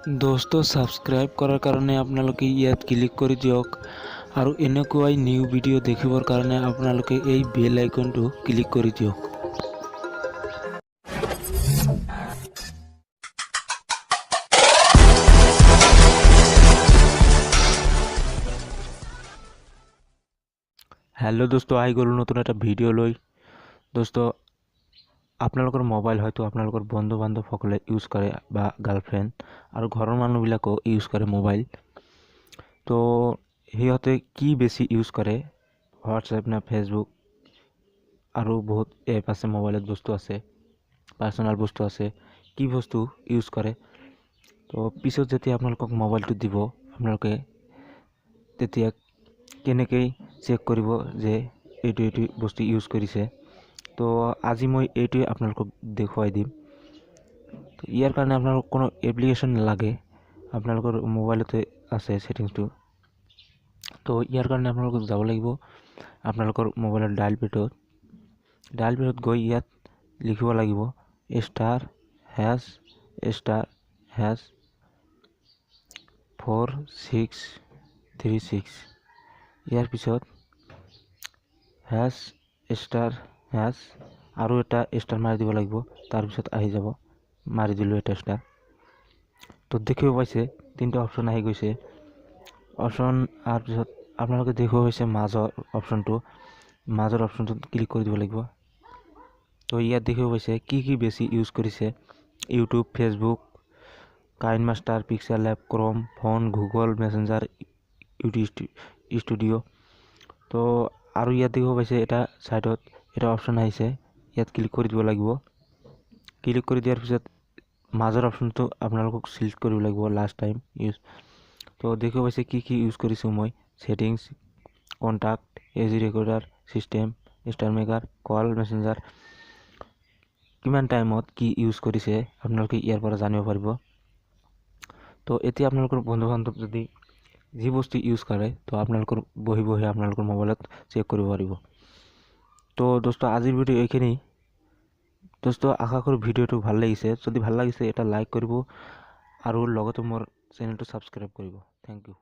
दोस्तों सब्सक्राइब करार कारणे आपनालोके यात क्लिक करि दियक आरु এনেকুৱাই নিউ ভিডিও দেখিবৰ কাৰণে আপোনালোকে এই বেল আইকনটো ক্লিক কৰি দিয়ক। हेलो दोस्तों आई गलो नतुन एटा ভিডিও লৈ। दोस्तों আপোনালোকৰ মোবাইল হয়তো আপোনালোকৰ বন্ধু বান্ধৱ সকলে ইউজ কৰে বা গাৰ্লফ্ৰেণ্ড আৰু ঘৰৰ মানুহবিলাকো ইউজ কৰে মোবাইল। তো সিহঁতে কি বেছি ইউজ কৰে হোৱাটছএপ না ফেচবুক আৰু বহুত এপ আছে মোবাইলত বস্তু আছে পাৰ্সোনাল বস্তু আছে কি বস্তু ইউজ কৰে। তো পিছত যেতিয়া আপোনালোকক মোবাইলটো দিব আপোনালোকে তেতিয়া কেনেকৈ চেক কৰিব যে এইটো বস্তু ইউজ কৰিছে। তো আজি মই এইটোৱে আপোনালোকক দেখুৱাই দিম। তো ইয়াৰ কাৰণে আপোনালোকক কোনো এপ্লিকেশ্যন নালাগে, আপোনালোকৰ মোবাইলতে আছে সেটিংসটো। তো ইয়াৰ কাৰণে আপোনালোকক যাব লাগিব আপোনালোকৰ মোবাইলৰ ডায়াল পেডত গৈ ইয়াত লিখিব লাগিব *#4636। ইয়াৰ পিছত ## আৰু এটা ষ্টাৰ মাৰি দিব লাগিব। তাৰপিছত আহি যাব, মাৰি দিলোঁ এটা ষ্টাৰ। তো দেখিব পাইছে তিনিটা অপশ্যন আহি গৈছে। অপশ্যন অহাৰ পিছত আপোনালোকে দেখিব পাইছে মাজৰ অপশ্যনটোত ক্লিক কৰি দিব লাগিব। তো ইয়াত দেখিব পাইছে কি বেছি ইউজ কৰিছে ইউটিউব, ফেচবুক, কাইনমাষ্টাৰ, পিক্সেল এপ, ক্ৰম, phone, Google messenger, YouTube studio'. তো আৰু ইয়াত দেখিব পাইছে এটা সাইডত এটা অপশ্যন আহিছে, ইয়াত ক্লিক কৰি দিব লাগিব। ক্লিক কৰি দিয়াৰ পিছত মাজৰ অপশ্যনটো আপোনালোকক সিলেক্ট কৰিব লাগিব লাষ্ট টাইম ইউজ। তো দেখিব পাইছে কি ইউজ কৰিছোঁ মই সেটিংস, কণ্টাক্ট, এজি recorder, system, star maker, call, messenger, কিমান টাইমত কি ইউজ কৰিছে আপোনালোকে ইয়াৰ পৰা জানিব পাৰিব। তো এতিয়া আপোনালোকৰ বন্ধু বান্ধৱ যদি যি বস্তু ইউজ কৰে তো আপোনালোকৰ বহি আপোনালোকৰ মোবাইলত চেক কৰিব পাৰিব। তো দোস্ত আজিৰ ভিডিও এইখিনি। দোস্ত আশা কৰো ভিডিওটো ভাল লাগিছে, যদি ভাল লাগিছে এটা লাইক কৰিব আৰু লগতে মোৰ চেনেলটো সাবস্ক্ৰাইব কৰিব। Thank U.